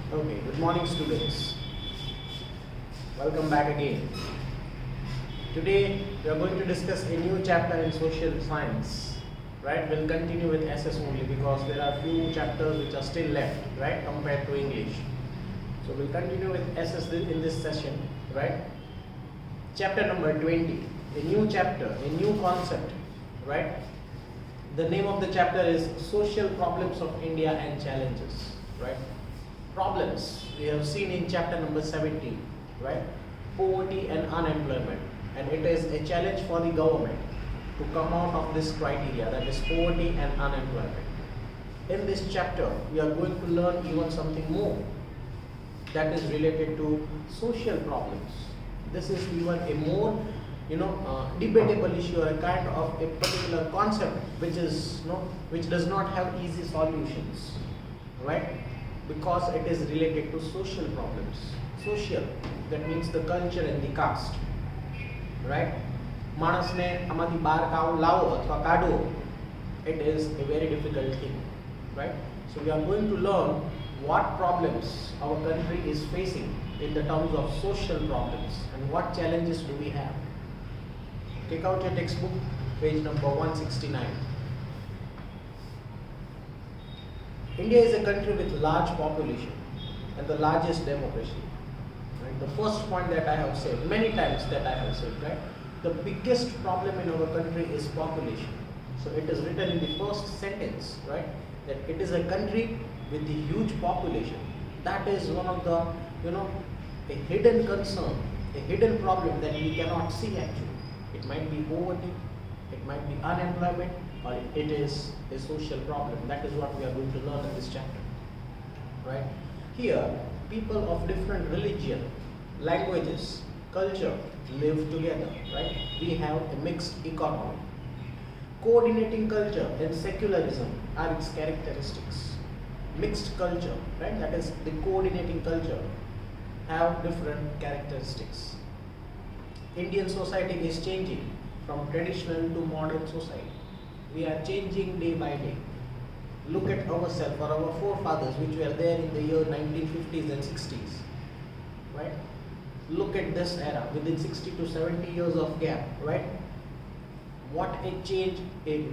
Okay, good morning students. Welcome back again. Today we are going to discuss a new chapter in social science. Right? We'll continue with SS only because there are few chapters which are still left, right, compared to English. So we'll continue with SS in this session, right? Chapter number 20, a new chapter, a new concept, right? The name of the chapter is Social Problems of India and Challenges, right? Problems we have seen in chapter number 17, right? Poverty and unemployment, and it is a challenge for the government to come out of this criteria, that is poverty and unemployment. In this chapter we are going to learn even something more that is related to social problems. This is even a more debatable issue, or a kind of a particular concept which does not have easy solutions, right? Because it is related to social problems. Social, that means the culture and the caste, right? માણસને આમાંથી બહાર લાવો અથવા કાઢવો, it is a very difficult thing, right? So we are going to learn what problems our country is facing in the terms of social problems and what challenges do we have. Take out your textbook, page number 169. India is a country with large population and the largest democracy. Right? The first point that I have said, many times that I have said, right? The biggest problem in our country is population. So it is written in the first sentence, right? That it is a country with a huge population. That is one of the, a hidden concern, a hidden problem that we cannot see actually. It might be poverty, it might be unemployment, or it is a social problem. That is what we are going to learn in this chapter, right? Here, people of different religion, languages, culture live together, right? We have a mixed economy. Coordinating culture and secularism are its characteristics. Mixed culture, right? That is the coordinating culture have different characteristics. Indian society is changing from traditional to modern society. We are changing day by day. Look at ourselves or our forefathers which were there in the year 1950s and 60s, right? Look at this era within 60 to 70 years of gap, right? What a change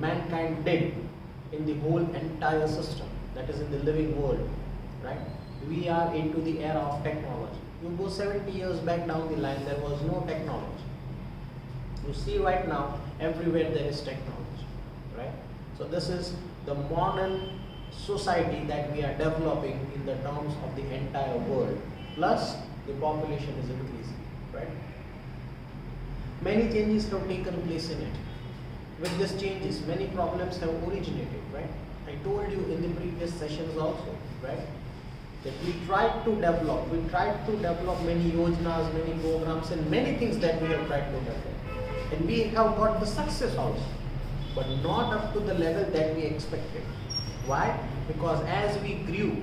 mankind did in the whole entire system, that is in the living world, right? We are into the era of technology. You go 70 years back down the line, there was no technology. You see right now, everywhere there is technology, right? So this is the modern society that we are developing in the terms of the entire world. Plus, the population is increasing, right? Many changes have taken place in it. With these changes, many problems have originated, right? I told you in the previous sessions also, right? That we tried to develop many yojnas, many programs, and many things that we have tried to develop. And we have got the success also, but not up to the level that we expected. Why? Because as we grew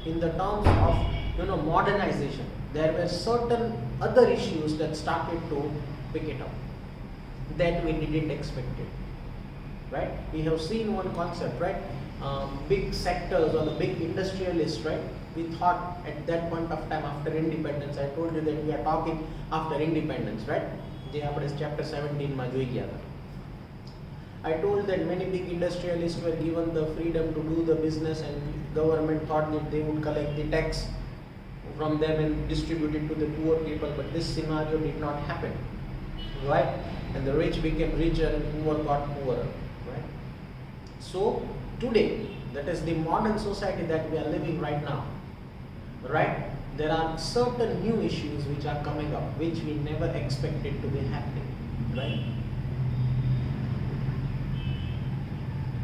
in the terms of modernization, there were certain other issues that started to pick it up that we didn't expect it, right? We have seen one concept, right? Big sectors or the big industrialists, right? We thought at that point of time after independence, I told you that we are talking after independence, right? Chapter 17 માં જોઈ ગયા હતા. I told that many big industrialists were given the freedom to do the business, and government thought that they would collect the tax from them and distribute it to the poor people, but this scenario did not happen, right? And the rich became richer and poor got poorer, right? So today, that is the modern society that we are living right now, right? There are certain new issues which are coming up which we never expected to be happening, right?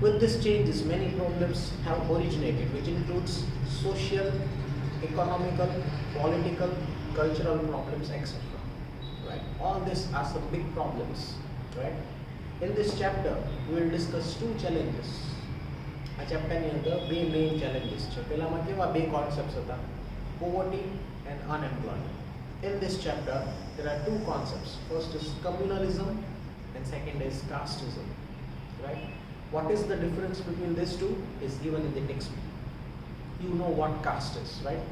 With these changes, many problems have originated, which includes social, economical, political, cultural problems, etc. Right? All these are some big problems, right? In this chapter, we will discuss two challenges. આ ચેપ્ટરની અંદર બે main challenges છે. પહેલામાં કેવા બે concepts હતા? Poverty and unemployment. In this chapter, there are two concepts. First is communalism and second is casteism, right? What is the difference between these two is given in the textbook. You know what caste is, right?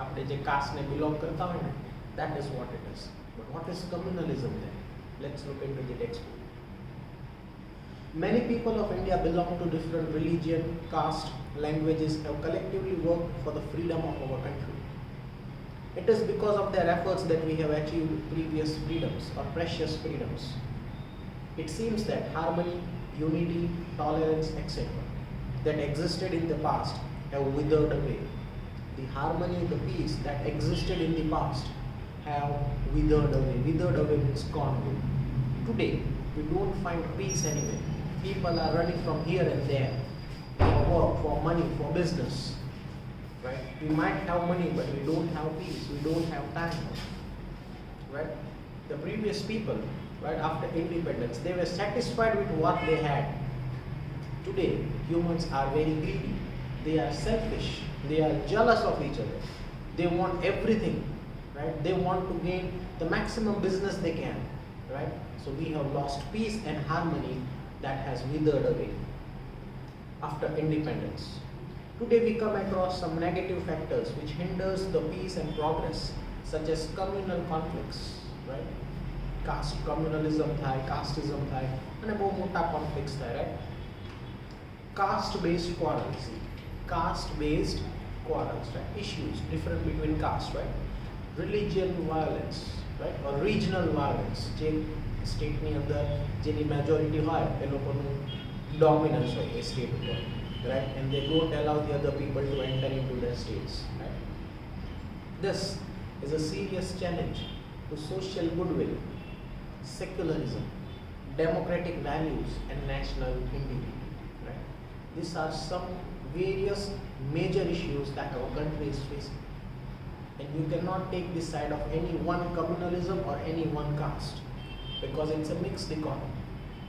આપણે જે કાસ્ટને belong કરતા હોય ને, that is what it is. But what is communalism then? Let's look into the textbook. Many people of India belong to different religion, caste, languages, have collectively worked for the freedom of our country. It is because of their efforts that we have achieved previous freedoms or precious freedoms. It seems that harmony, unity, tolerance, etc. that existed in the past have withered away. The harmony, the peace that existed in the past have withered away. Withered away means gone away. Today, we don't find peace anywhere. People are running from here and there for work, for money, for business. Right? We might have money, but we don't have peace. We don't have time. Right? The previous people, right after independence, they were satisfied with what they had. Today, humans are very greedy. They are selfish. They are jealous of each other. They want everything. Right? They want to gain the maximum business they can. Right? So we have lost peace and harmony that has withered away after independence. Today we come across some negative factors which hinders the peace and progress, such as communal conflicts, right? Caste communalism thai, casteism thai, and બહુ મોટા conflicts thai, right? Caste-based quarrels, caste-based quarrels, right? Issues different between caste, right? Religion violence, right? Or regional violence, જે સ્ટેટની અંદર જેની majority હોય એ લોકોનું dominance હોય એ state ઉપર, right? And they don't allow the other people to enter into their states, right? This is a serious challenge to social goodwill, secularism, democratic values, and national unity, right? These are some various major issues that our country is facing, and you cannot take the side of any one communalism or any one caste, because it's a mixed economy.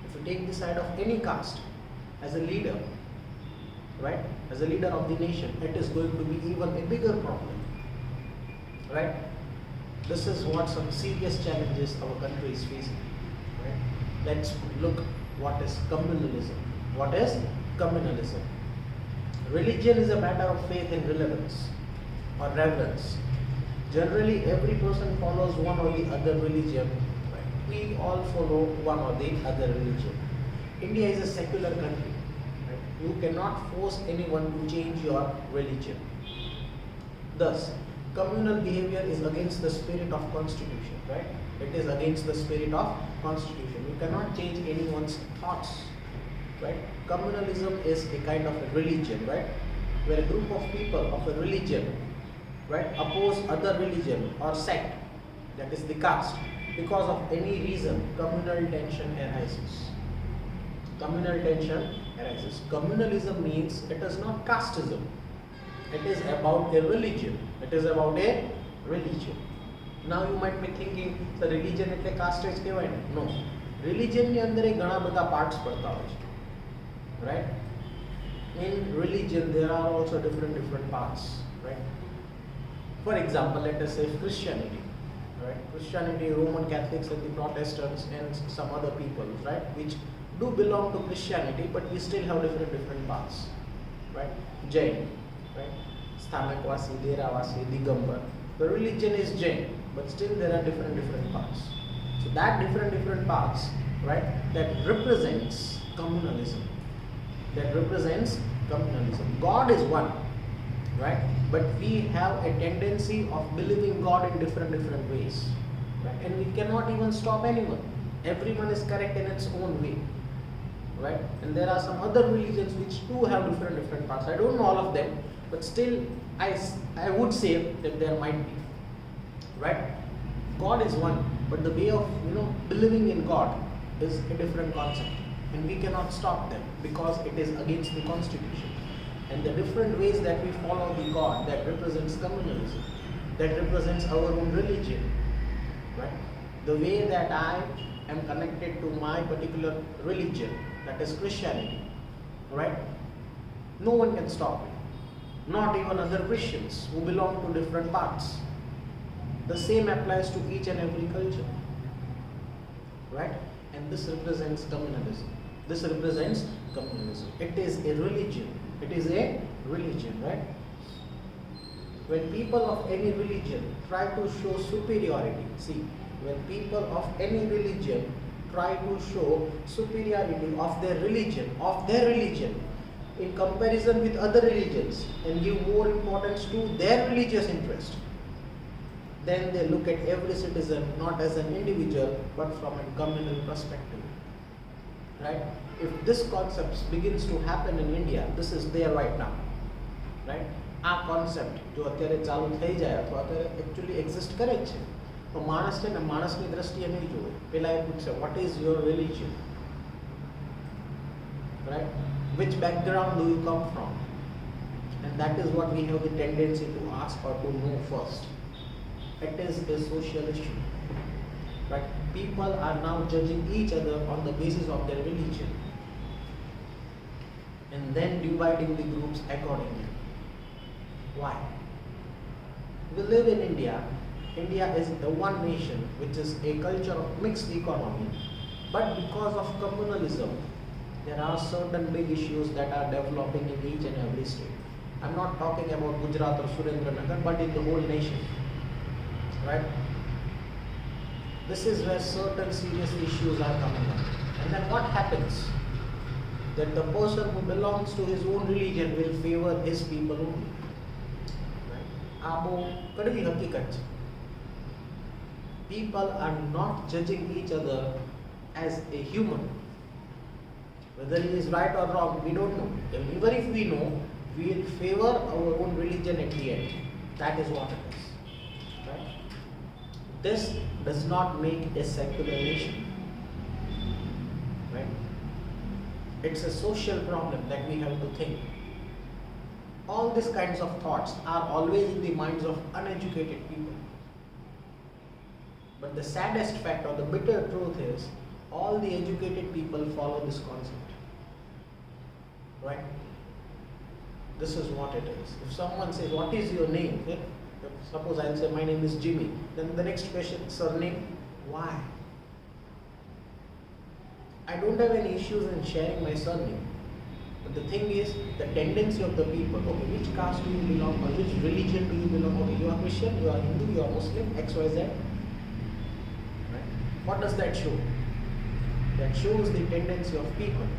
If you take the side of any caste as a leader, right, as a leader of the nation, it is going to be even a bigger problem, right? This is what some serious challenges our country is facing, right? Let's look what is communalism. What is communalism? Religion is a matter of faith and relevance or reverence. Generally, every person follows one or the other religion. Right? We all follow one or the other religion. India is a secular country. Right? You cannot force anyone to change your religion. Thus, communal behavior is against the spirit of constitution. Right? It is against the spirit of constitution. You cannot change anyone's thoughts. Right? Communalism is a kind of a religion, right? Where a group of people of a religion, right, oppose other religion or sect, that is the caste. Because of any reason, communal tension arises. Communal tension arises. Communalism means it is not casteism. It is about a religion. It is about a religion. Now you might be thinking, the religion એટલે caste જ કહેવાય ને? No. Religion ની અંદર એ ઘણા બધા parts પડતા હોય છે. Right? In religion there are also different parts, right? For example, let us say Christianity, right? Christianity, Roman Catholics and the Protestants and some other people, right, which do belong to Christianity, but we still have different paths, right? Jain, right? Sthamakvasi, Deravasi, Digambar. The religion is Jain, but still there are different paths. So that different paths, right, that represents communalism. That represents communalism. God is one, right? But we have a tendency of believing God in different ways, right? And we cannot even stop anyone. Everyone is correct in its own way, right? And there are some other religions which do have different parts. I don't know all of them, but still I would say that there might be, right? God is one, but the way of believing in God is a different concept, and we cannot stop them because it is against the constitution. And the different ways that we follow the God that represents communalism, that represents our own religion, right? The way that I am connected to my particular religion, that is Christianity, right? No one can stop me. Not even other Christians who belong to different parts. The same applies to each and every culture, right? And this represents communalism. This represents communalism. It is a religion. It is a religion, right? when people of any religion try to show superiority, see, when people of any religion try to show superiority of their religion in comparison with other religions and give more importance to their religious interest, then they look at every citizen not as an individual but from a communal perspective. Right? If this concept begins to happen in India, this is there right now. Right? આ concept જો અત્યારે ચાલુ થઈ જાય અથવા અત્યારે actually exist કરે જ છે, તો માણસ છે ને માણસની દ્રષ્ટિએ નહીં જોવે. પહેલાં એ પૂછશે what is your religion, right, which background do you come from, and that is what we have the tendency to ask or to know first. It is a social issue. Right? People are now judging each other on the basis of their religion and then dividing the groups accordingly. Why? We live in India. India is the one nation which is a culture of mixed economy, but because of communalism, there are certain big issues that are developing in each and every state. I'm not talking about Gujarat or Surendranagar, but in the whole nation. Right? This is where certain serious issues are coming up. And then what happens? That the person who belongs to his own religion will favor his people only. Right? આ બહુ કડવી હકીકત છે. People are not judging each other as a human. Whether he is right or wrong, we don't know. Even if we know, we will favor our own religion at the end. That is what it is. This does not make a secular nation. Right? It's a social problem that we have to think. All these kinds of thoughts are always in the minds of uneducated people. But the saddest fact or the bitter truth is, all the educated people follow this concept. Right? This is what it is. If someone says, what is your name? Suppose I'll say my name is Jimmy. Then the next question, surname, why? I don't have any issues in sharing my surname. But the thing is, the tendency of the people, okay, which caste do you belong or which religion do you belong? Okay, you are Christian, you are Hindu, you are Muslim, XYZ. Right? What does that show? That shows the tendency of people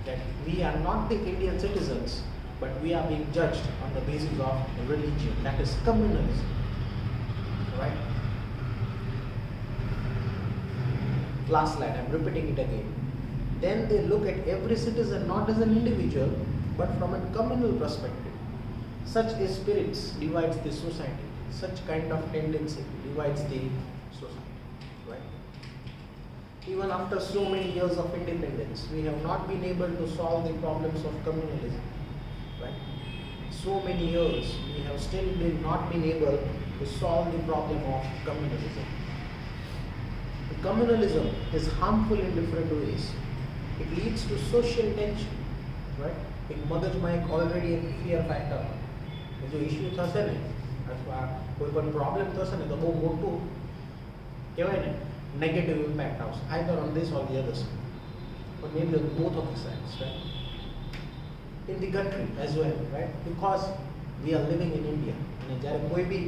that we are not the Indian citizens, but we are being judged on the basis of religion. That is communalism. Right? Last slide, I'm repeating it again. Then they look at every citizen not as an individual, but from a communal perspective. Such a spirits divides the society. Such kind of tendency divides the society. Right? Even after so many years of independence, we have not been able to solve the problems of communalism. Right? So many years, we have still not been able to solve the problem of communalism. Communalism is harmful in different ways. It leads to social tension. Right? એક મગજમાં એક already એક fear factor, જો issue થશે ને અથવા કોઈ પણ પ્રોબ્લેમ થશે ને તો બહુ મોટું કહેવાય ને નેગેટિવ ઇમ્પેક્ટ આવશે, either on this or the other side, but maybe on both of the sides. Right? In the country as well, right? Because we are living in India. અને જ્યારે કોઈ બી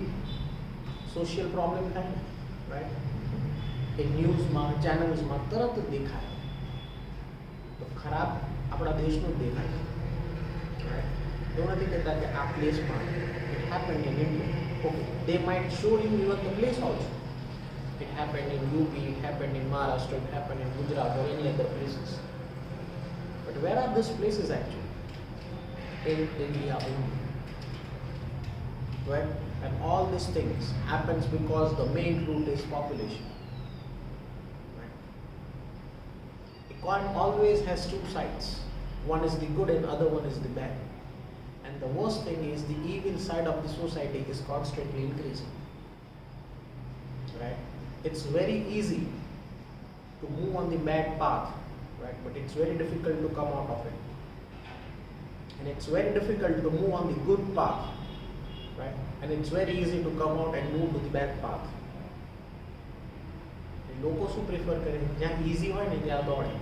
સોશિયલ પ્રોબ્લેમ થાય ને, right? એ ન્યૂઝમાં ચેનલ્સમાં તરત જ દેખાય. તો ખરાબ આપણા દેશનું જ દેખાય છે. Right? એવું નથી કહેતા કે આ પ્લેસમાં it happened in India. Okay, they might show you even the place also. It happened in UP, it happened in Maharashtra, it happened in Gujarat or any other places. But where are these places actually? In India only. Right? And all these things happens because the main root is population. Right? A coin always has two sides. One is the good and other one is the bad. And the worst thing is the evil side of the society is constantly increasing. Right? It's very easy to move on the bad path, right? But it's very difficult to come out of it. And it's very difficult to move on the good path, right? And it's very easy to come out and move to the bad path. લોકો શું prefer કરે? જ્યાં easy હોય ને ત્યાં દોડે,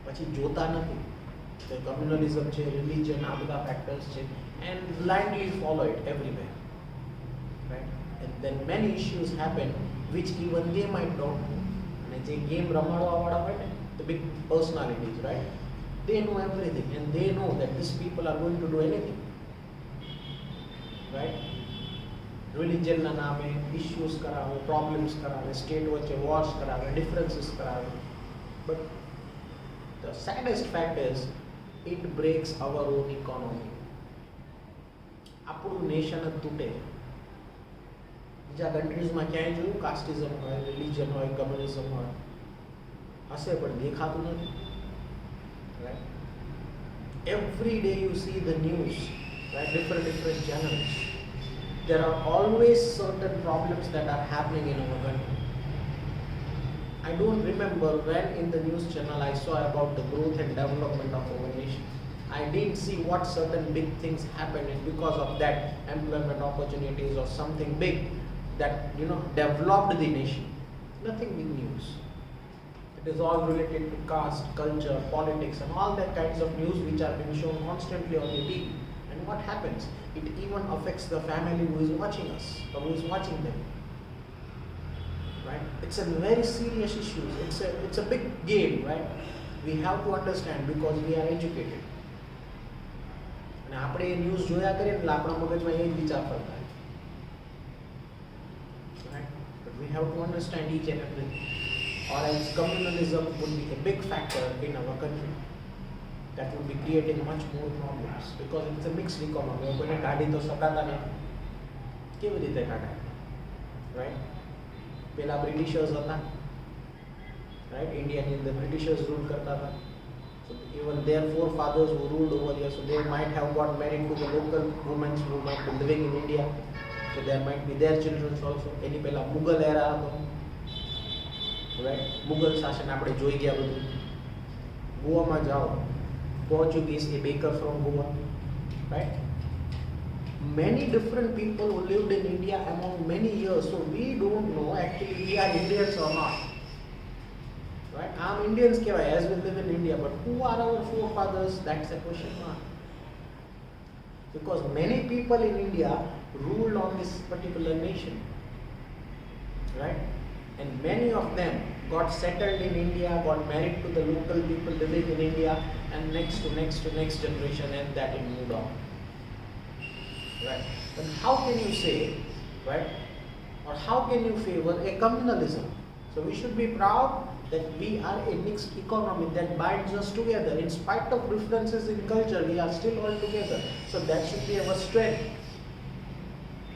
પછી જોતા નથી. તો કમ્યુનલિઝમ છે, રિલિજન, આ બધા ફેક્ટર્સ છે, and blindly follow it everywhere, right? And then many issues happen which even they might not know. And they game ramadwa, the big personalities, right? They know everything and they know that these people are going to do anything, right? Religion na naame issues karave, problems karave, state vache wars karave, differences karave. But the saddest fact is it breaks our own economy. આપણું nation જ તૂટે. બીજા કન્ટ્રીઝમાં ક્યાંય જોયું casteism હોય, religion હોય, કમ્યુનિઝમ હોય, હશે પણ દેખાતું નથી, right? Every day you see the news, right? different channels. There are always certain problems that are happening in our country. I don't remember when in the news channel I saw about the growth and development of our nation. I didn't see what certain big things happened, and because of that, employment opportunities or something big that developed the nation. Nothing big news. It is all related to caste, culture, politics, and all that kinds of news which are being shown constantly on the TV. And what happens? It even affects the family who is watching us or who is watching them. Right? It's a very serious issue. It's a big game, right? We have to understand because we are educated. અને આપણે એ news જોયા કરીએ એટલે આપણા મગજમાં એ જ વિચાર ફરતા હોય. Right? But we have to understand each and everything. Or else communalism would be a big factor in our country. That would be creating much more problems because it's a mixed economy. કોઈને કાઢી તો શકાતા નહીં. કેવી રીતે કાઢાય? Right? પેલા Britishers હતા, right? Indiaની અંદર બ્રિટિશર્સ રૂલ કરતા હતા. So even their forefathers who ruled over here, so they might have got married to the local women who might be living in India. So there might be their children also. એની પહેલા મુગલ એરા હતો, right? Mughal શાસન આપણે જોઈ ગયા બધું. ગોવામાં જાઓ, Portuguese, a baker from Goa, right? Many different people who lived in India among many years, so we don't know actually we are Indians or not, right? I'm Indians as we live in India, but who are our forefathers? That's a question mark. Because many people in India ruled on this particular nation, right? And many of them got settled in India, got married to the local people living in India, and next generation, and that it moved on. Right? But how can you say, right? Or how can you favor a communalism? So we should be proud that we are a mixed economy that binds us together. In spite of differences in culture, we are still all together. So that should be our strength.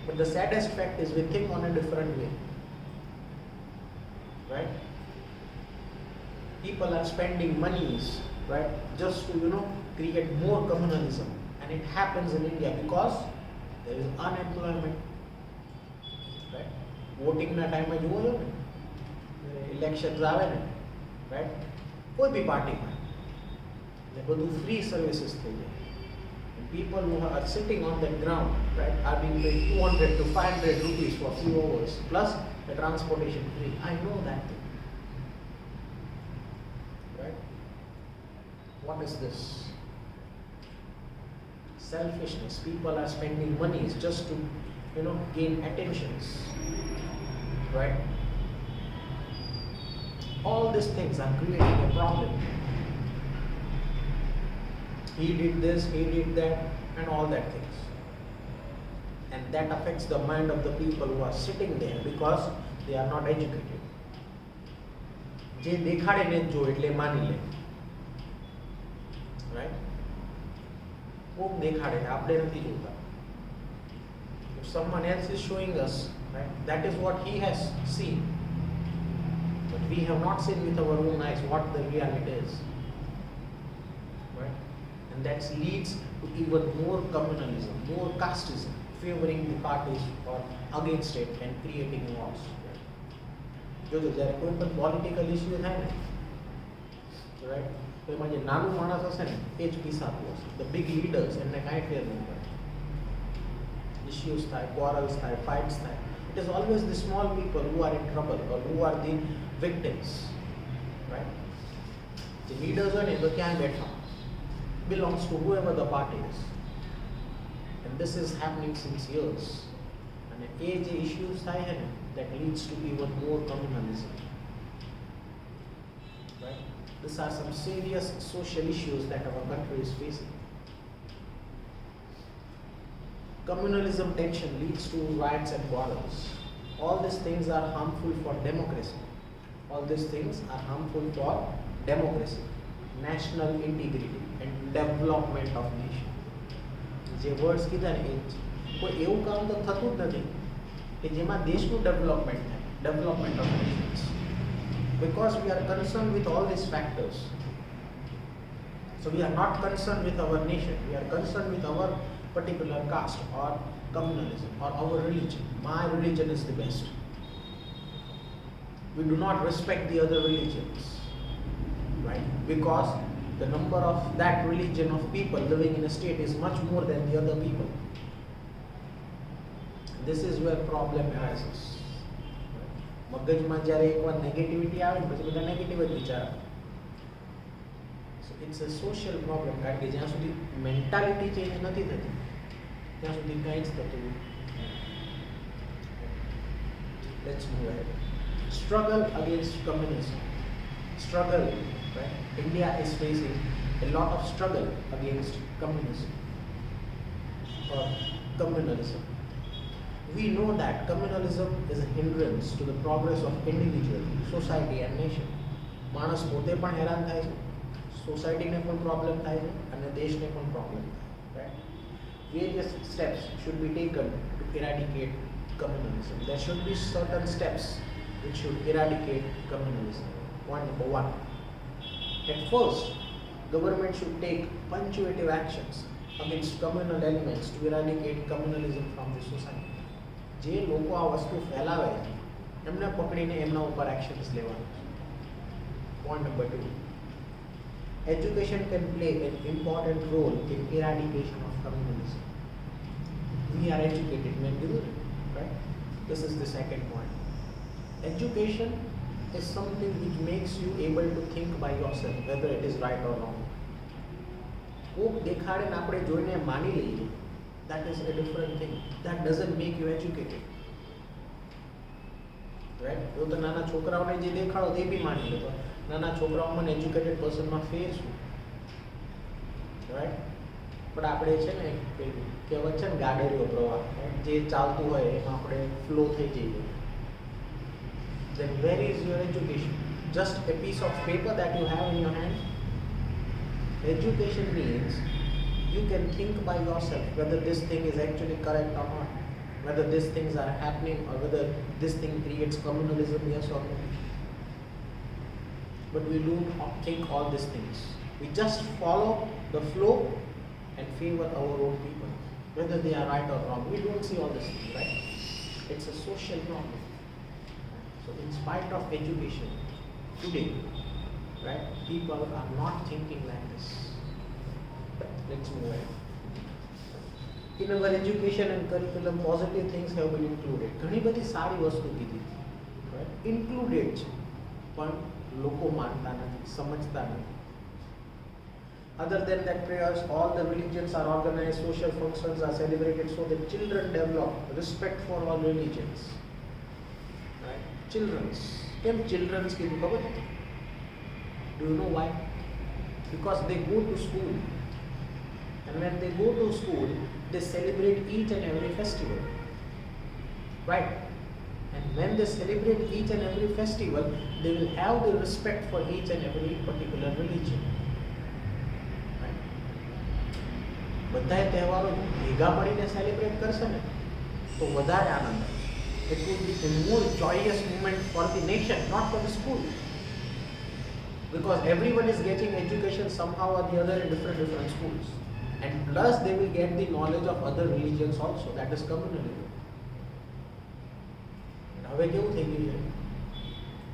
But the saddest fact is we think on a different way. Right? People are spending monies, right, just to create more communalism, and it happens in India because there is unemployment, right? Voting na time માં જુઓ છો ને, elections આવે ને, right? કોઈ બી પાર્ટીમાં એટલે બધું free services થઈ જાય. People who are sitting on the ground, right, are being paid 200 to 500 rupees for few hours plus the transportation free. I know that thing. Right? What is this? Selfishness. People are spending monies just to, gain attentions. Right? All these things are creating a problem. He did this, he did that, and all that things. And that affects the mind of the people who are sitting there because they are not educated. જે દેખાડે ને જો એટલે માની લે, right? કોક દેખાડે આપણે નથી જોતા. If someone else is showing us, right, that is what he has seen, but we have not seen with our own eyes what the reality is, right? And that leads to even more communalism, more casteism, favoring the parties or against it and creating wars. જોજો જ્યારે કોઈ પણ political issue થાય ને, right, તો એમાં જે નાનું માણસ હશે ને એ જ પીસાતું હશે. ધ બિગ લીડર્સ એમને કાંઈ ફેર નહીં પડે. ઇસ્યુઝ થાય, ક્વારલ્સ થાય, ફાઇટ્સ થાય. It is always the small people who are in trouble or who are the victims, right? The leaders હોય ને તો ક્યાં બેઠા, belongs to whoever the party is. And this is happening since years. And એ જે issues થાય છે ને, that leads to even more communalism. Right? These are some serious social issues that our country is facing. Communalism tension leads to riots and quarrels. All these things are harmful for democracy. All these things are harmful for democracy, national integrity and development of nation. જે words કીધા ને એ કોઈ એવું કામ તો થતું જ નથી કે જેમાં દેશનું ડેવલપમેન્ટ થાય, development of Nations. Because we are concerned with all these factors. So we are not concerned with our nation, we are concerned with our particular caste or communalism or our religion. My religion is the best. We do not respect the other religions, right? Because the number of that religion of people living in a state is much more than the other people. This is where problem arises. મગજમાં જ્યારે એકવાર negativity આવે ને પછી બધા negative જ વિચાર. So it's a social problem કારણ કે જ્યાં સુધી મેન્ટાલિટી ચેન્જ નથી થતી ત્યાં સુધી કંઈ જ થતું નથી. Let's move ahead. Struggle against communism. Struggle, right? India is facing a lot of struggle against communism or communalism. We know that communalism is a hindrance to the progress of individual, society and nation. માણસ પોતે પણ હેરાન થાય છે, સોસાયટીને પણ problem થાય છે અને દેશને પણ પ્રોબ્લેમ થાય, right? Various steps should be taken to eradicate communalism. There should be certain steps which should eradicate communalism. Point number one. At first, government should take punctuative actions against communal elements to eradicate communalism from the society. જે લોકો આ વસ્તુ ફેલાવે છે એમને પકડીને એમના ઉપર એક્શન્સ લેવાના. Point number two. Education can play an important role in eradication of communalism. We are educated when we do it, right? This is the second point. Education is something which makes you able to think by yourself whether it is right or wrong. કોક દેખાડે ને આપણે જોઈને માની લઈએ, that is a different thing. That doesn't make you educated, right? જો તો નાના છોકરાઓને જે દેખાડો તે બી માની લો, નાના છોકરાઓમાં એજ્યુકેટેડ પર્સનમાં ફેર શું, રાઈટ? પણ આપણે છે ને કહેવત છે ને ગાડેરીઓ પ્રવાહ, જે ચાલતું હોય એમાં આપણે ફ્લો થઈ જઈએ. Then where is your education? Just a piece of paper that you have in your hand? Education means you can think by yourself whether this thing is actually correct or not, whether these things are happening or whether this thing creates communalism, yes or no. But we don't think all these things. We just follow the flow and favor our own people, whether they are right or wrong. We don't see all this thing, right? It's a social problem. So in spite of education, today, right, people are not thinking like this. Let's move ahead. In our education and curriculum, positive things have been included. ઘણી બધી સારી વસ્તુ કીધી, right? Included છે, પણ લોકો માનતા નથી, સમજતા નથી. Other than that, prayers, all the religions are organized, social functions are celebrated so that children develop respect for all religions. Right? Children's. કેમ children's કીધું ખબર છે? Do you know why? Because they go to school. And when they go to school, they celebrate each and every festival. Right? And when they celebrate each and every festival, they will have the respect for each and every particular religion. Right? બધાય તહેવારો ભેગા મળીને celebrate કરશે ને તો વધારે આનંદ આવે. It would be a more joyous moment for the nation, not for the school. Because everyone is getting education somehow or the other in different schools. And plus they will get the knowledge of other religions also, that is communalism. હવે કેવું થઈ ગયું છે,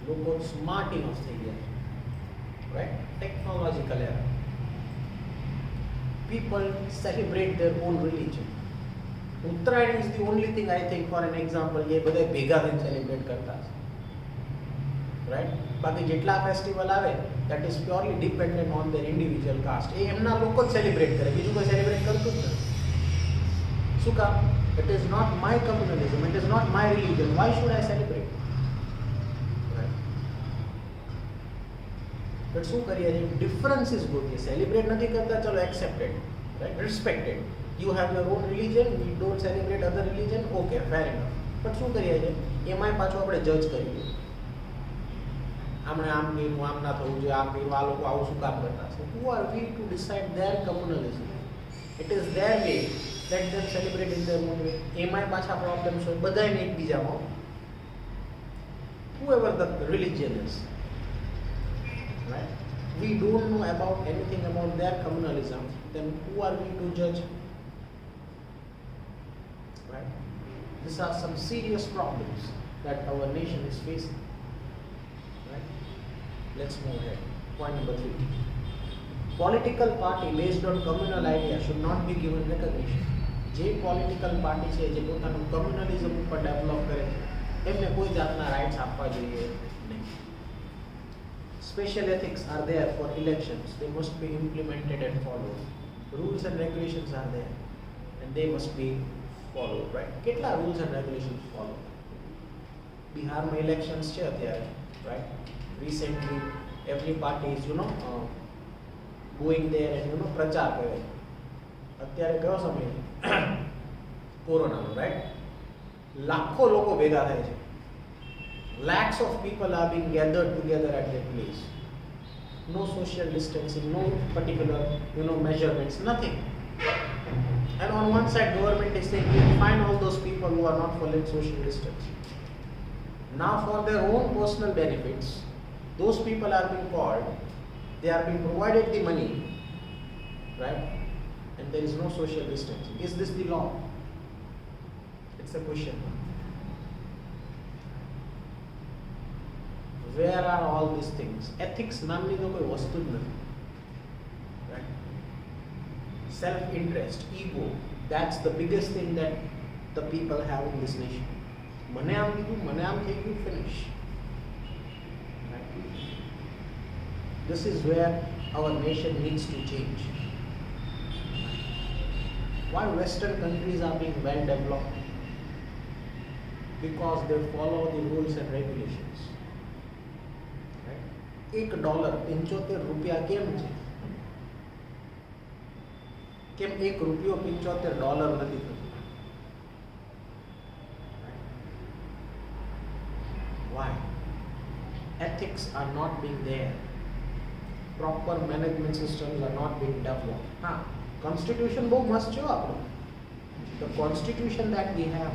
લોકો smart enough થઈ ગયા છે, right? Technological era. People celebrate their own religion. Uttarayan is the only thing I think for an example એ બધા ભેગા થઈને સેલિબ્રેટ કરતા છે, right? બાકી જેટલા ફેસ્ટિવલ આવે that is purely dependent on their individual caste. એ એમના લોકો જ સેલિબ્રેટ કરે, બીજું કોઈ સેલિબ્રેટ કરતું જ નથી. શું કામ? It is not my communalism, it is not my religion. Why should I celebrate? Right? But શું કરીએ છીએ? Differences ગોતીએ. Celebrate નથી કરતા, ચલો accepted, right? Respected. You have your own religion, we don't celebrate other religion, okay, fair enough. But શું કરીએ છીએ? એમાંય પાછું આપણે જજ કરીએ. આમણે આમ કર્યું, આમ ના થવું જોઈએ, આમ કર્યું, આ લોકો આવું શું કામ કરતા છે? Who are we to decide their communalism? It is their way. Let them celebrate in their own way. એમાંય પાછા problems હોય બધાયને એકબીજામાં. Whoever the religion is, right? We don't know about anything about their communalism. Then who are we to judge? Right? These are some serious problems that our nation is facing. Right? Let's move ahead. Point number 3. Political party based on communal idea should not be given recognition. જે political party છે જે પોતાનું કમ્યુનલિઝમ ઉપર develop કરે છે એમને કોઈ જાતના રાઇટ્સ આપવા જોઈએ નહીં. Special ethics are there for elections. They must be implemented and followed. Rules and regulations are there and they must be followed. Right? કેટલા rules and regulations follow? બિહારમાં elections છે અત્યારે, right? Recently every party is going there and પ્રચાર કરે. અત્યારે કયો સમય? કોરોનાનો, રાઈટ? લાખો લોકો ભેગા થાય છે. Lakhs of people are being gathered together at that place. No social distancing, no particular measurements, nothing. And on one side government is saying we find all those people who are not following social distancing. Now for their own personal benefits, those people are being called, they are being provided the money, right? And there is no social distancing. Is this the law? It's a question. Where are all these things? Ethics નામની તો કોઈ વસ્તુ જ નથી. Right? Self-interest, ego, that's the biggest thing that the people have in this nation. મને આમ કીધું, મને આમ થઈ ગયું, finish. Right? This is where our nation needs to change. Why Western countries are being well developed? Because they follow the rules and regulations. Right? $1 ₹75 કેમ છે? કેમ $1 નથી થતું? Why? Ethics are not being there. Proper management systems are not being developed. Constitution બહુ મસ્ત છે આપણો. The constitution that we have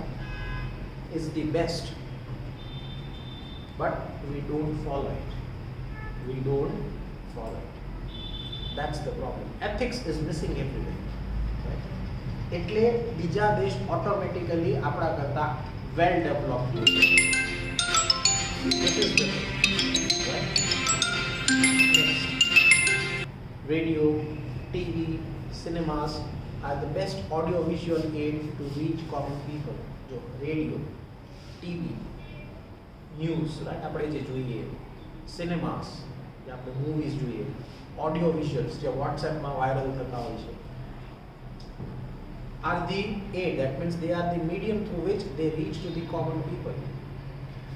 is the best, but we don't follow it. We don't follow it. That's the problem. Ethics is missing everywhere. Right? એટલે બીજા દેશ automatically આપણા કરતા well developed. This is the thing. Right? Next. Radio, TV, cinemas are the best audio-visual aid to reach common people. જો radio, TV, news, right, આપણે જે જોઈએ, સિનેમાસ, જે આપણે મૂવીઝ જોઈએ, ઓડિયો વિઝ્યુઅલ્સ જે વોટ્સએપમાં વાયરલ થતા હોય છે, are the aid. That means they are the medium through which they reach to the common people.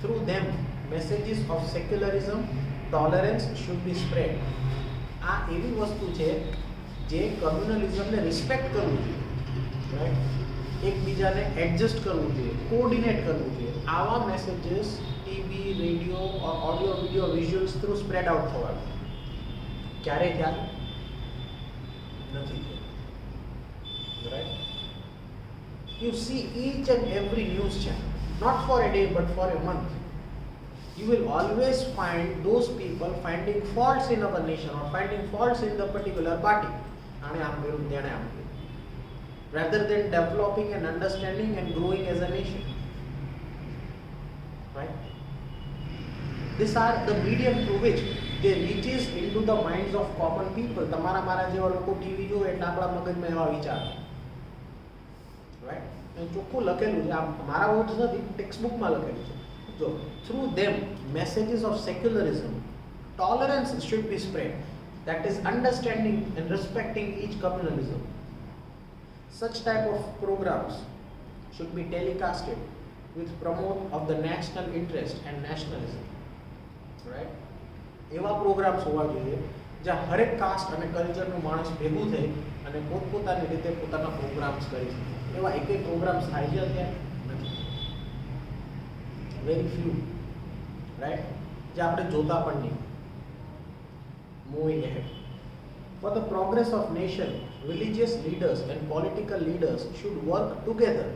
Through them, messages of secularism, tolerance should be spread. આ એવી વસ્તુ છે જે કમ્યુનલિઝમને રિસ્પેક્ટ કરવું જોઈએ, રાઈટ? એકબીજાને એડજસ્ટ કરવું જોઈએ, કોઓર્ડિનેટ કરવું જોઈએ. આવા messages TV, radio, audio, video, visuals through spread out થવા ક્યારે થયા નથી થયું, right? You see each and every news channel, not for a day but for a month. You will always find those people finding faults in our nation or finding faults in the particular party. Rather than developing and understanding and growing as a nation. Right? These are the medium through which they reaches into the minds of common people. તમારા મારા જેવા લોકો TV જોવે એટલે આપણા મગજમાં એવા વિચાર. Right? ચોખ્ખું લખેલું છે, મારા વર્ડ્સ નથી, ટેક્સ્ટ બુકમાં લખેલું છે. So, through them, messages of secularism, tolerance should be spread. That is understanding and respecting each communalism. Such type of programs should be telecasted with promote of the national interest and nationalism, right? એવા programs હોવા જોઈએ જ્યાં હરેક cast અને કલ્ચરનું માણસ ભેગું થઈ અને પોતપોતાની રીતે પોતાના પ્રોગ્રામ્સ કરી શકે. એવા એક પ્રોગ્રામ્સ થાય છે અત્યારે નથી, વેરી ફ્યુ, રાઈટ, જે આપણે જોતા પણ નહીં. Moving ahead. For the progress of nation, religious leaders and political leaders should work together,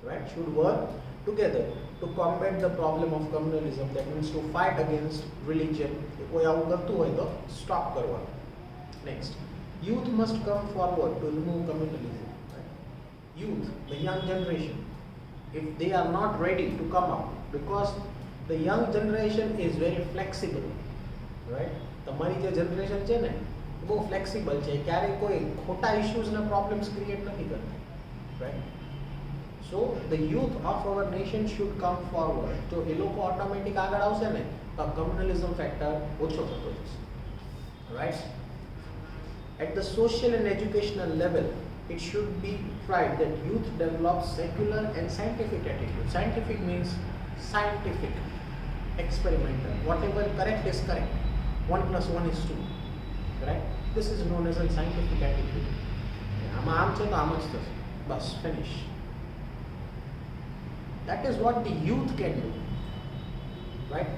right? Should work together to combat the problem of communalism. That means to fight against religion. કોઈ આવું કરતું હોય તો stop કરવાનું. Next, youth must come forward to remove communalism. Right? Youth, the young generation, if they are not ready to come up, because the young generation is very flexible, right? તમારી જે generation છે ને બહુ flexible છે, ક્યારેય કોઈ ખોટા ઇશ્યુઝના problems create નથી કરતા, right? So the youth of our nation should come forward. જો એ લોકો ઓટોમેટિક આગળ આવશે ને તો કમ્યુનલિઝમ ફેક્ટર ઓછો થતો જશે, right? At the social and educational level, it should be tried that youth develop secular and scientific attitude. Scientific means scientific, experimental. Whatever correct is correct. 1 plus 1 is 2. Right? This is known as a scientific attitude. આમાં આમ છે તો આમ જ થશે, બસ finish. That is what the youth can do, right?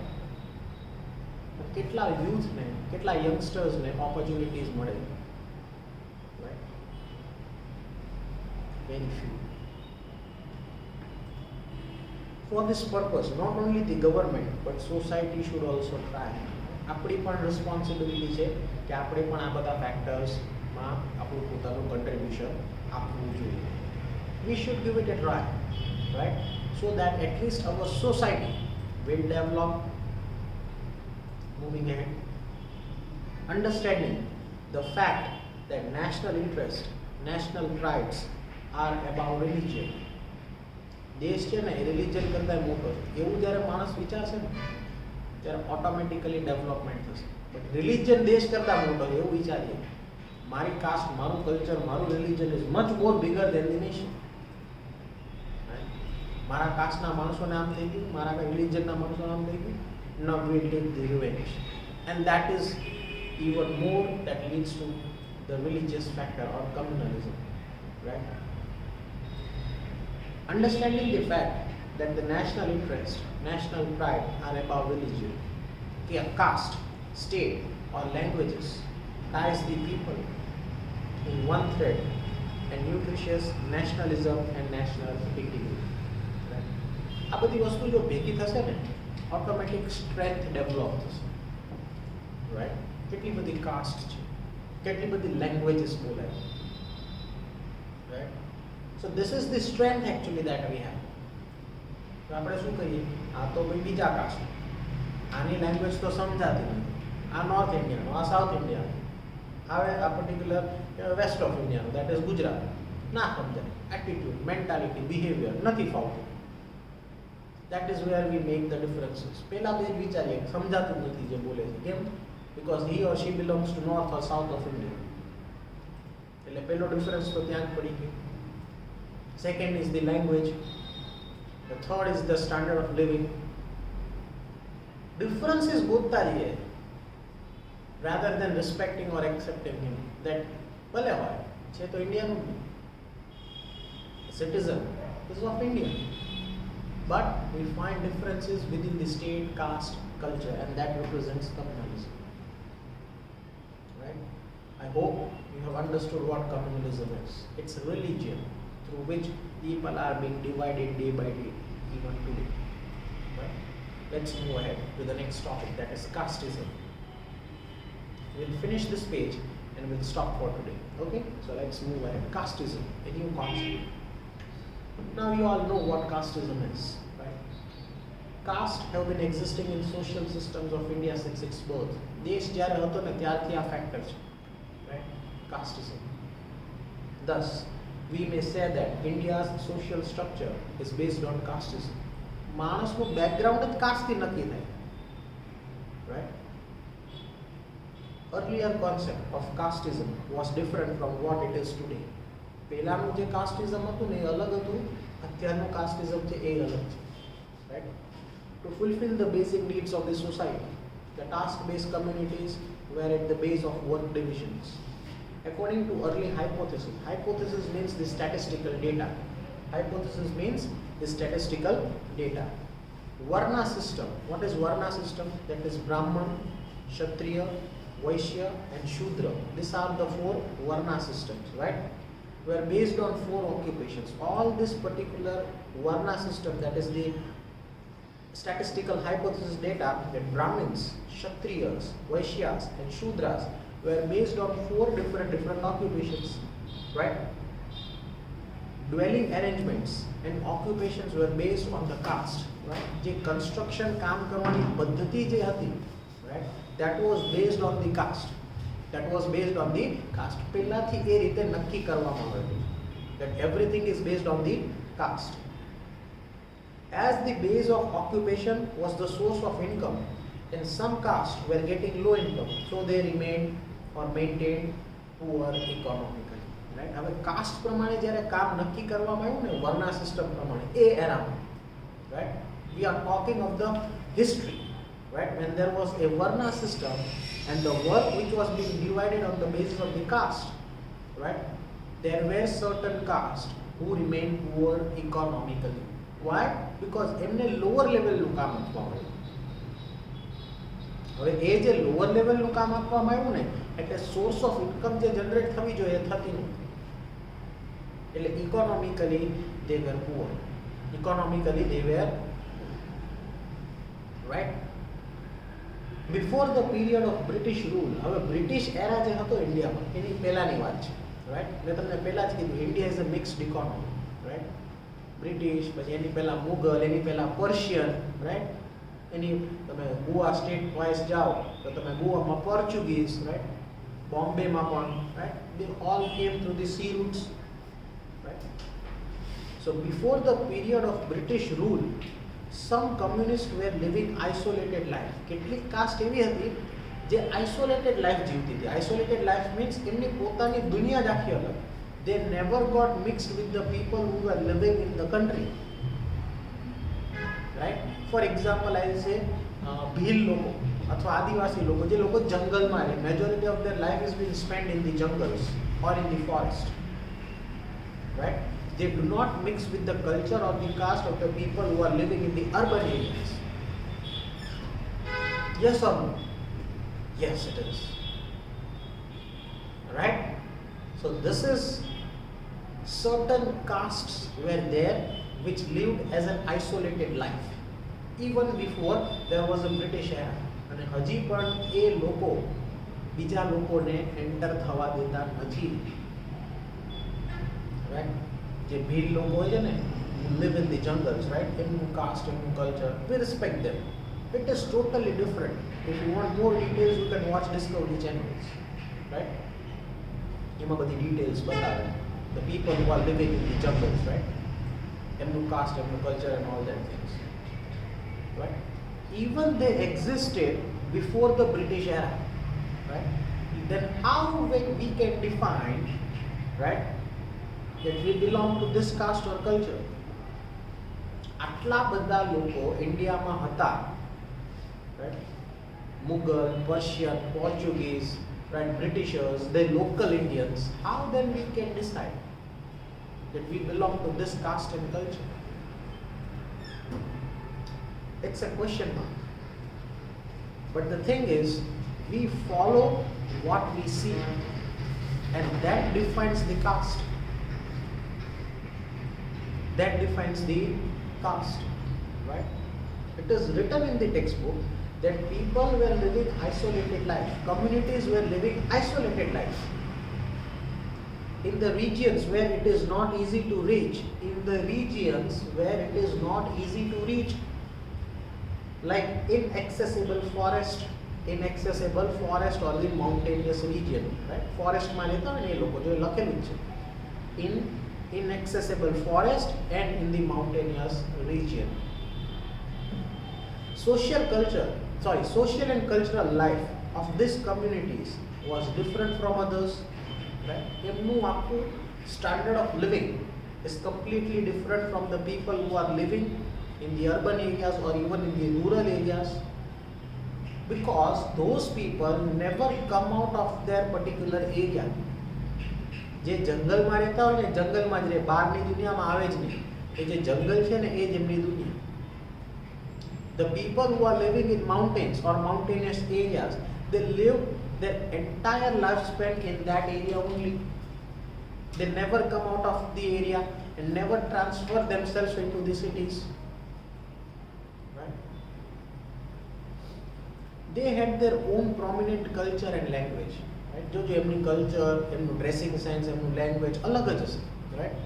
કેટલા youthને, કેટલા youngstersને opportunities મળે, right? Very few. For this purpose, not only the government but society should also try. આપણી પણ રિસ્પોન્સિબિલિટી છે કે આપણે પણ આ બધા ફેક્ટર્સમાં આપણું પોતાનું કન્ટ્રીબ્યુશન આપવું જોઈએ. We should give it a try, right? So that at least our society will develop. Moving ahead, understanding the fact that national interest, national prides are about religion. દેશ છે ને એ રિલિજન કરતાં મોટો છે એવું જ્યારે માણસ વિચારશે ને ત્યારે ઓટોમેટિકલી ડેવલપમેન્ટ થશે. બટ રિલિજન દેશ કરતાં મોટો છે એવું વિચારીએ, મારી કાસ્ટ, મારું કલ્ચર, મારું religion is much more bigger than the nation. મારા કાસ્ટના માણસોને આમ થઈ ગયું, મારા રિલિજનના માણસોને આમ થઈ ગયું, now we take the revenge, and that is even more that leads to the religious factor or communalism, right? Understanding the fact that the national interest, national pride are above religion, a caste, state or languages ties the people in one thread and nutritious nationalism and national dignity. Right? આ બધી વસ્તુ જો ભેગી થશે ને automatic strength develop થશે, right? કેટલી બધી કાસ્ટ છે, કેટલી બધી લેંગ્વેજીસ બોલાય, right? So this is the strength actually that we have. તો આપણે શું કહીએ, આ તો ભાઈ બીજા કાસ્ટ, આની લેંગ્વેજ તો સમજાતી નથી, આ નોર્થ ઇન્ડિયાનો, આ સાઉથ ઇન્ડિયાનો, હવે આ પર્ટિક્યુલર વેસ્ટ ઓફ ઇન્ડિયાનો, દેટ ઇઝ ગુજરાત, ના સમજાય. એટીટ્યુડ, મેન્ટાલિટી, બિહેવિયર નથી ફાવતું. That is where we make the differences. પહેલા તો એ જ વિચારીએ, સમજાતું નથી જે બોલે છે, કેમ? Because he or she belongs to north or south of India. એટલે પહેલો ડિફરન્સ તો ત્યાં જ પડી ગયો. Second is the language. The third is the standard of living. Differences ગોતતા રહીએ rather than respecting or accepting him. That ભલે હોય છે તો ઇન્ડિયાનું citizen is of India. But we find differences within the state, caste, culture, and that represents communalism. Right? I hope you have understood what communalism is. It's a religion through which people are being divided day by day, even today. Right? Let's move ahead to the next topic, that is casteism. We'll finish this page and we'll stop for today. Okay? So let's move ahead. Casteism, a new concept. Now you all know what casteism is, right? Caste have been existing in social systems of India since its birth. દેશ જ્યારે હતો ને ત્યારથી આ factor છે, right? Casteism. Thus, we may say that India's social structure is based on casteism. માણસનું background જ કાસ્ટથી નક્કી થાય, right? Earlier concept of casteism was different from what it is today. પહેલાનું જે કાસ્ટિઝમ હતું ને એ અલગ હતું, અત્યારનું કાસ્ટિઝમ છે એ અલગ છે, right. To fulfill the basic needs of the society, the task-based communities were at the base of work divisions. According to early hypothesis, hypothesis means the statistical data. Hypothesis means the statistical data. Varna system. What is Varna system? That is Brahman, Kshatriya, Vaishya and Shudra. These are the 4 Varna systems, right? Were based on 4 occupations. All this particular Varna system, that is the statistical hypothesis data, that Brahmins, Kshatriyas, Vaishyas and Shudras were based on 4 different occupations, right? Dwelling arrangements and occupations were based on the caste, right? જે construction કામ કરવાની પદ્ધતિ જે હતી, right, that was based on the caste. That was based on the caste. પહેલાથી એ રીતે નક્કી કરવામાં આવ્યું that everything is based on the caste. As the base of occupation was the source of income, and some castes were getting low income, so they remained or maintained poor economically. Right? હવે cast પ્રમાણે જ્યારે કામ નક્કી કરવામાં આવ્યું ને વર્ના system પ્રમાણે એ એરામાં, right? We are talking of the history, right? When there was a varna system and the work which was being divided on the basis of the caste, right? There were certain castes who remained poor economically. Why? Because એમને lower level નું કામ આપવામાં આવ્યું. હવે એ જે lower level નું કામ આપવામાં આવ્યું ને એટલે source of income જે generate થવી જોઈએ એ થતી નથી. એટલે economically they were poor. Economically they were, right? Before the period of British rule, હવે British era જે હતો ઇન્ડિયામાં એની પહેલાની વાત છે, right? મેં તમને પહેલા જ કીધું India is a mixed economy, right? British, પછી એની પહેલા મુગલ, એની પહેલા પર્શિયન, રાઈટ? એની તમે ગોવા સ્ટેટ વાઇઝ જાઓ તો તમે ગોવામાં પોર્ચુગીઝ, રાઈટ? બોમ્બેમાં પણ, right? They all came through the sea routes, right? So before the period of British rule, some communists were living isolated life. કેટલીક કાસ્ટ એવી હતી જે isolated life જીવતી હતી. Isolated life means એમની પોતાની દુનિયા જ આખી અલગ. They never got mixed with the people who were living in the country, right? For example, I will say Bhil લોકો અથવા આદિવાસી લોકો જે લોકો જંગલમાં રહે, majority of their life is being spent in the jungles or in the forest, right? They do not mix with the culture or the caste of the people who are living in the urban areas. Yes or no? Yes, it is, right? So this is certain castes were there which lived as an isolated life even before there was a British era. અને હજી પણ એ લોકો બીજા લોકોને enter થવા દેતા નથી, right? જે ભીલ લોકો હોય છે ને, live in the jungles, right? એમનું caste, એમનું culture, we respect them. It is totally different. If you want more details, you can watch Discovery channels, right? એમાં બધી details બતાવે. The people who are living in the jungles, right? Emnu caste, emnu culture and all that things, right? Even they existed before the British era, right? Then how we can define, right, that we belong to this caste or culture? આટલા બધા લોકો ઇન્ડિયામાં હતા, right? Mughal, Persian, Portuguese, right, Britishers, the local Indians. How then we can decide that we belong to this caste and culture? It's a question mark. But the thing is, we follow what we see, and that defines the caste. That defines the caste, right? It is written in the textbook that people were living isolated life. Communities were living isolated life. In the regions where it is not easy to reach, like inaccessible forest or the mountainous region, right? Forest માં રહેતા હોય ને એ લોકો જો લખેલું છે, in inaccessible forest and in the mountainous region. Social and cultural life of these communities was different from others, right? એમનું આખું standard of living is completely different from the people who are living in the urban areas or even in the rural areas, because those people never come out of their particular area. જે જંગલમાં રહેતા હોય ને જંગલમાં જ રહે, બહારની દુનિયામાં આવે જ નહીં. એ જે જંગલ છે ને એ જ એમની દુનિયા. The people who are living in mountains or mountainous areas, they live their entire lifespan in that area only. They never come out of the area and never transfer themselves into the cities. Right? They had their own prominent culture and language. Right? जो एमनी culture, एमनु dressing sense, एमनु language अलग જ હશે. Right?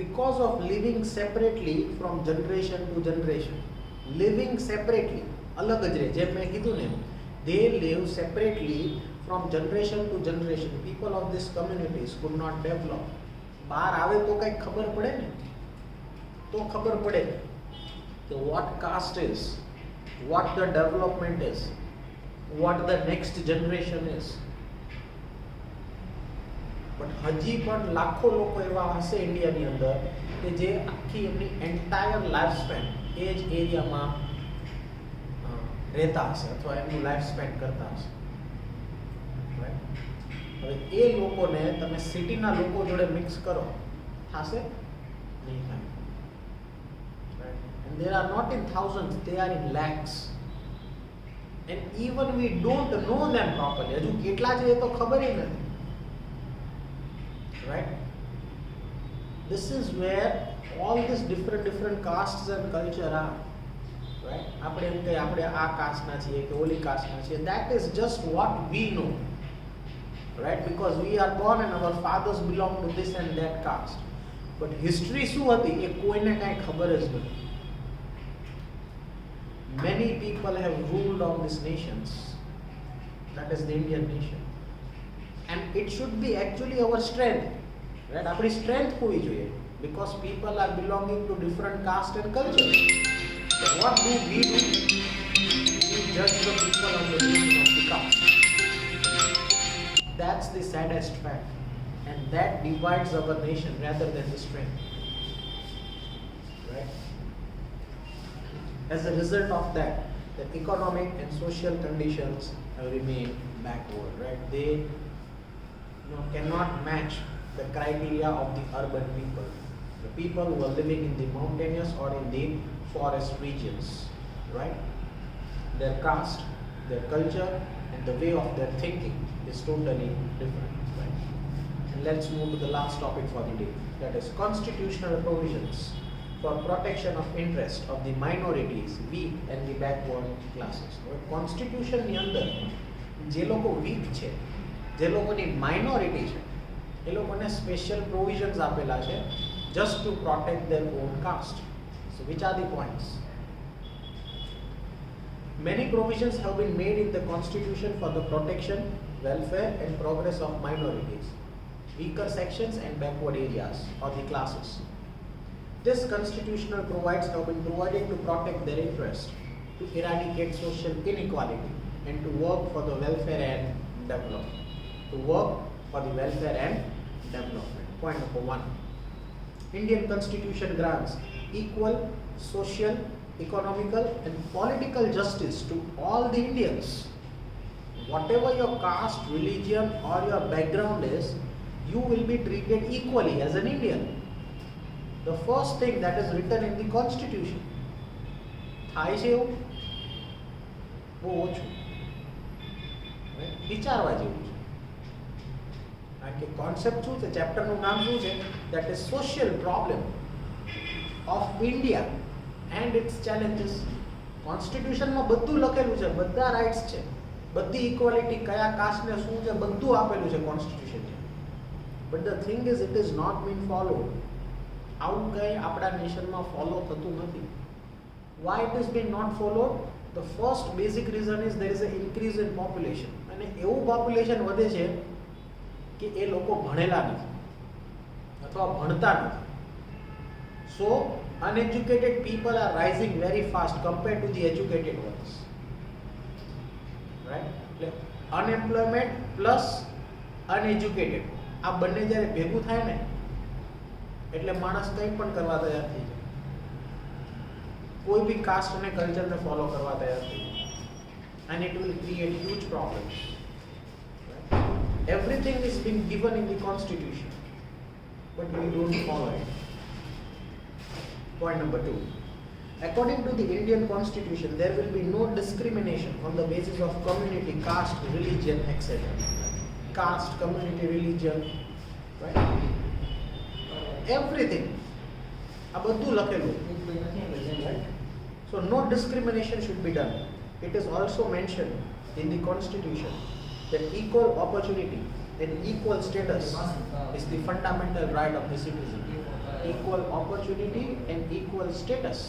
Because of living separately from generation to generation, living separately, अलग જ રહે. જેમ મેં કીધું ને, they live separately from generation to generation. People of these communities could not develop. બહાર આવે તો કઈ ખબર પડે ને, તો ખબર પડે કે what caste is, what the development is, what the next generation is. But હજી પણ લાખો લોકો એવા હશે ઇન્ડિયાની અંદર કે જે આખી એમની એન્ટાયર લાઈફ સ્પેન એ જ એરિયામાં રહેતા હશે અથવા એમનું લાઈફ સ્પેન કરતા હશે. હવે એ લોકોને તમે સિટીના લોકો જોડે મિક્સ કરો, થશે નહીં થાય. And there are not in thousands, they are in lakhs. And even we don't know them properly. હજુ કેટલા છે એ તો ખબર જ નથી. Right? This is where all these different castes and culture are. Right? આપણે એમ કહીએ આપણે આ કાસ્ટના છીએ કે ઓલી કાસ્ટના છીએ. That is just what we know. Right? Because we are born and our fathers belong to this and that caste. But history શું હતી એ કોઈને કાંઈ ખબર જ નથી. Many people have ruled on these nations. That is the Indian nation. And it should be actually our strength. Right? Our strength હોવી જોઈએ. Because people are belonging to different caste and culture. But what do? We judge the people on the basis of the caste. That's the saddest fact. And that divides our nation rather than the strength. Right? As a result of that, the economic and social conditions have remained backward. Right? They cannot match the criteria of the urban people, the people who are living in the mountainous or in the forest regions. Right? Their caste, their culture, and the way of their thinking is totally different. Right? And let's move to the last topic for the day, that is constitutional provisions for protection of interest of the minorities, weak and the backward classes. Constitution ની અંદર જે લોકો weak છે, જે લોકોની minority છે, એ લોકોને special provisions આપેલા છે just to protect their own caste. So which are the points? Many provisions have been made in the constitution for the protection, welfare and progress of minorities, weaker sections and backward areas or the classes. This constitutional provides have been provided to protect their interest, to eradicate social inequality and to work for the welfare and development. To work for the welfare and development. Point number 1. Indian Constitution grants equal social, economical and political justice to all the Indians. Whatever your caste, religion or your background is, you will be treated equally as an Indian. The first thing that is written in the constitution. થાય છે એવું બહુ ઓછું, વિચારવા જેવું છે. કારણ કે કોન્સેપ્ટ શું છે, ચેપ્ટરનું નામ શું છે, that is social problem of India and its challenges. કોન્સ્ટિટ્યુશનમાં બધું લખેલું છે, બધા રાઇટ્સ છે, બધી ઇક્વાલિટી, કયા કાસ્ટને શું છે, બધું આપેલું છે કોન્સ્ટિટ્યુશનમાં. But the thing is it is not been followed. આવું કંઈ આપણા નેશનમાં ફોલો થતું નથી. Why it is being not followed? The first basic reason is there is an increase in population. અને એવું population વધે છે કે એ લોકો ભણેલા નથી અથવા ભણતા નથી. So uneducated people are rising very fast compared to the educated ones. Right? Unemployment plus uneducated. આ બંને જ્યારે ભેગું થાય ને એટલે માણસ કંઈ પણ કરવા તૈયાર થઈ જાય. કોઈ બી કાસ્ટ અને કલ્ચરને ફોલો કરવા તૈયાર થઈ જાય. And it will create huge problems. Right? Everything is being given in the constitution, but we don't follow it. Point number 2. According to the Indian constitution, there will be no discrimination on the basis of community, caste, religion, etc. Caste, community, religion, right? Everything. આ બધું લખેલું. Right? So no discrimination should be done. It is also mentioned in the constitution that equal opportunity and equal status is the fundamental right of the citizen. Equal opportunity and equal status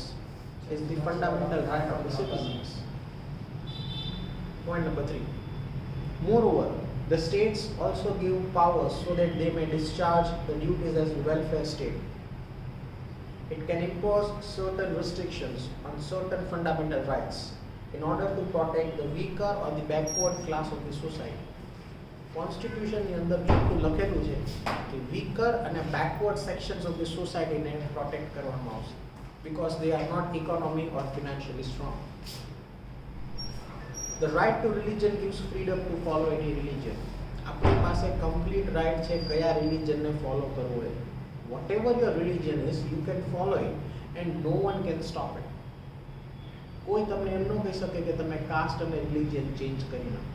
is the fundamental right of the citizens. Point number 3. Moreover, the states also give powers so that they may discharge the duties as a welfare state. It can impose certain restrictions on certain fundamental rights in order to protect the weaker or the backward class of the society. Constitution ની અંદર ચોખ્ખું લખેલું છે કે weaker અને backward sections of the society ને protect કરવામાં આવશે because they are not economic or financially strong. The right to religion gives freedom to follow any religion. આપણી પાસે complete right છે કયા religion ને follow કરવું છે. Whatever your religion is, you can follow it and no one can stop it. કોઈ તમને એમ ન કહી શકે કે તમે કાસ્ટ અને રિલિજન ચેન્જ કરી નાખો.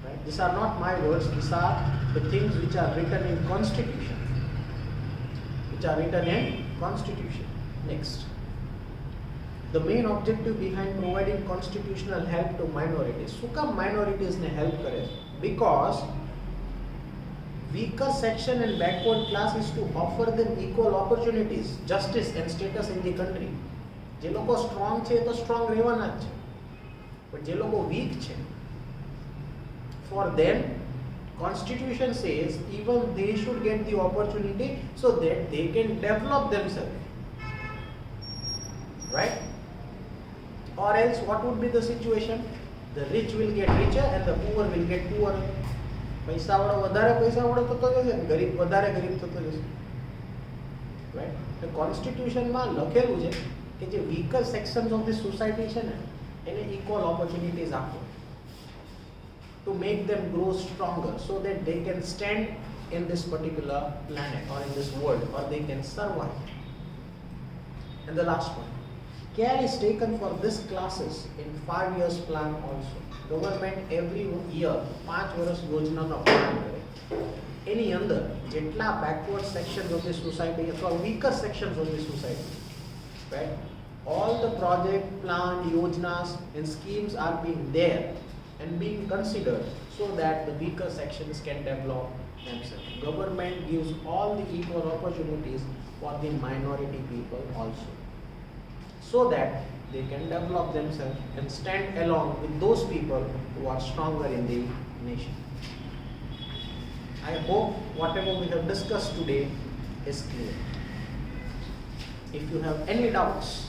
Right? These are not my words. These are the things which are written in Constitution. Next. The main objective behind providing constitutional help to minorities. શું કામ minorities ને help કરે છે? Because weaker section and backward class is to offer them equal opportunities, justice and status in the country. જે લોકો strong છે તો strong રહેવાના જ છે, પણ જે લોકો વીક છે, for them constitution says even they should get the opportunity so that they can develop themselves, right? Or else what would be the situation? The rich will get richer and the poor will get poorer. પૈસાવાળો વધારે પૈસાવાળો થતો જશે ને ગરીબ વધારે ગરીબ થતો જશે. Right? તો કોન્સ્ટિટ્યુશનમાં લખેલું છે કે જે weaker sections of the society છે ને એને ઇક્વલ ઓપોર્ચ્યુનિટીઝ આપો to make them grow stronger so that they can stand in this particular planet or in this world or they can survive. And the last one, care is taken for these classes in 5 years plan also. Government every year 5 વર્ષ યોજનાનો plan કરે. એની અંદર જેટલા backward sections of the society અથવા weaker sections of the society, right? All the project, plan, yojanas and schemes are being there and being considered so that the weaker sections can develop themselves. Government gives all the equal opportunities for the minority people also, so that they can develop themselves and stand along with those people who are stronger in the nation. I hope whatever we have discussed today is clear. If you have any doubts,